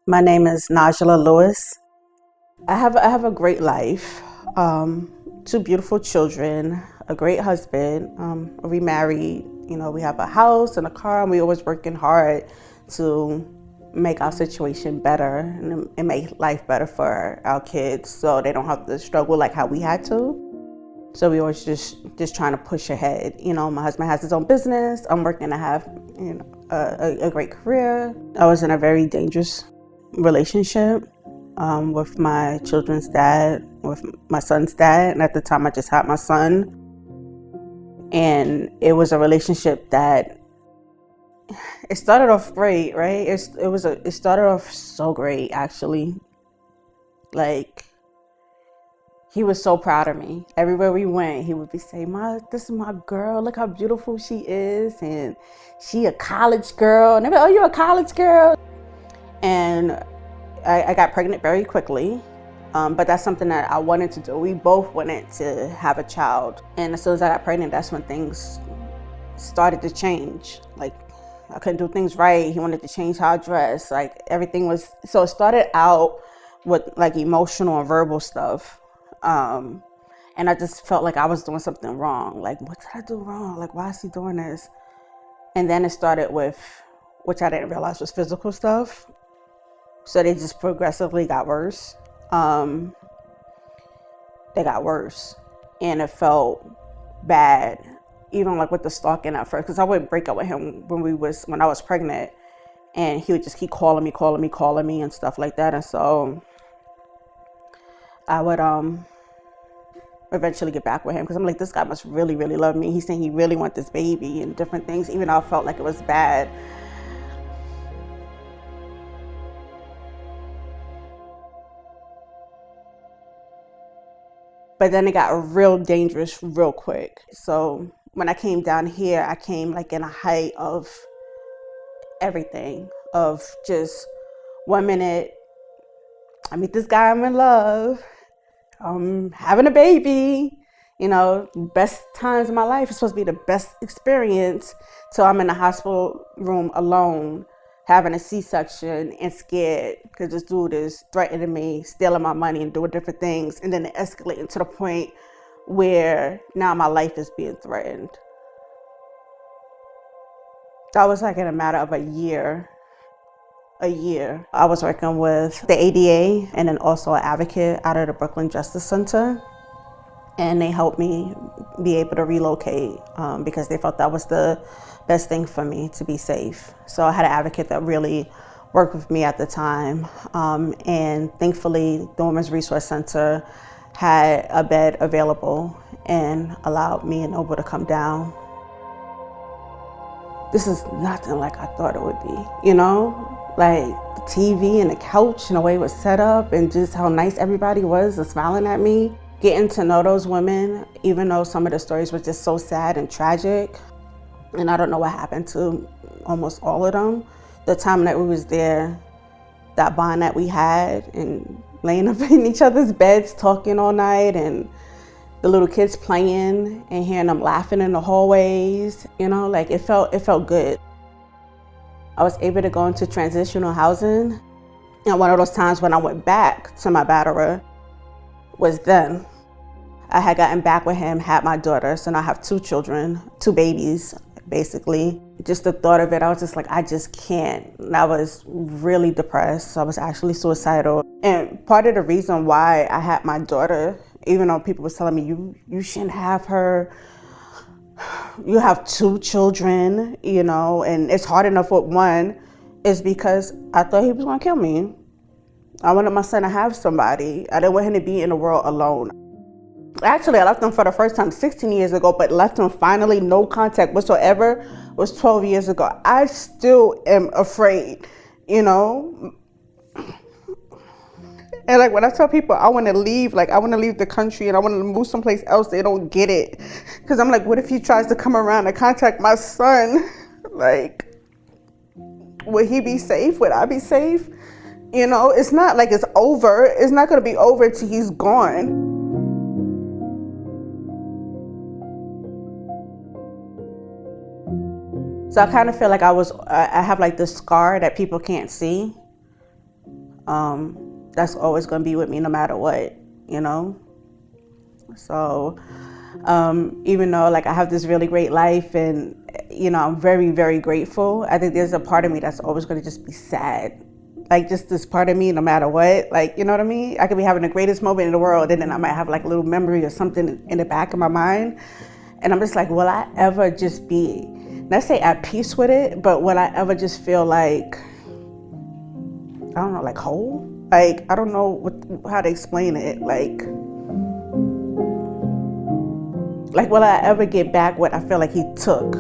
My name is Najla Lewis. I have a great life, two beautiful children, a great husband. We married. We have a house and a car, and we always working hard to make our situation better and make life better for our kids, so they don't have to struggle like how we had to. So we always just trying to push ahead. My husband has his own business. I'm working to have a great career. I was in a very dangerous relationship with my children's dad, with my son's dad, and at the time I just had my son. And it was a relationship that it started off great, right? It started off so great actually. Like, he was so proud of me. Everywhere we went, he would be saying, this is my girl. Look how beautiful she is. And she a college girl. And they'd be like, oh, you're a college girl. And I got pregnant very quickly. But that's something that I wanted to do. We both wanted to have a child. And as soon as I got pregnant, that's when things started to change. Like, I couldn't do things right. He wanted to change how I dressed. Like, everything was, so it started out with like emotional and verbal stuff. And I just felt like I was doing something wrong. Like, what did I do wrong? Like, why is he doing this? And then it started with, which I didn't realize was physical stuff. So they just progressively got worse. They got worse. And it felt bad, even like with the stalking at first, because I would break up with him when I was pregnant, and he would just keep calling me and stuff like that. And so I would eventually get back with him, because I'm like, this guy must really, really love me. He's saying he really wants this baby and different things, even though I felt like it was bad. But then it got real dangerous real quick. So when I came down here, I came like in a height of everything, of just 1 minute, I meet this guy, I'm in love, having a baby, best times of my life. It's supposed to be the best experience. So I'm in the hospital room alone, having a C-section and scared because this dude is threatening me, stealing my money and doing different things. And then it escalating to the point where now my life is being threatened. That was like in a matter of a year. I was working with the ADA and then also an advocate out of the Brooklyn Justice Center. And they helped me be able to relocate because they felt that was the best thing for me to be safe. So I had an advocate that really worked with me at the time. And thankfully, the Women's Resource Center had a bed available and allowed me and Noble to come down. This is nothing like I thought it would be, like the TV and the couch and the way it was set up and just how nice everybody was and smiling at me. Getting to know those women, even though some of the stories were just so sad and tragic. And I don't know what happened to almost all of them. The time that we was there, that bond that we had, and laying up in each other's beds talking all night, and the little kids playing and hearing them laughing in the hallways, like it felt good. I was able to go into transitional housing. And one of those times when I went back to my batterer was then. I had gotten back with him, had my daughter, so now I have 2 children, 2 babies, basically. Just the thought of it, I was just like, I just can't. And I was really depressed. I was actually suicidal. And part of the reason why I had my daughter, even though people were telling me, you shouldn't have her, you have 2 children, and it's hard enough with one, is because I thought he was gonna kill me. I wanted my son to have somebody. I didn't want him to be in the world alone. Actually, I left him for the first time 16 years ago, but left him finally, no contact whatsoever, was 12 years ago. I still am afraid, And like when I tell people I want to leave, like I want to leave the country and I want to move someplace else, they don't get it. Because I'm like, what if he tries to come around and contact my son? Like, would he be safe? Would I be safe? It's not like it's over. It's not going to be over till he's gone. So I kind of feel like I have like this scar that people can't see. That's always going to be with me no matter what, you know? So even though like I have this really great life and, you know, I'm very, very grateful, I think there's a part of me that's always going to just be sad. Like just this part of me, no matter what, like, you know what I mean? I could be having the greatest moment in the world and then I might have like a little memory or something in the back of my mind. And I'm just like, will I ever just be, not say at peace with it, but will I ever just feel like, I don't know, like whole? Like, I don't know how to explain it. Like, will I ever get back what I feel like he took?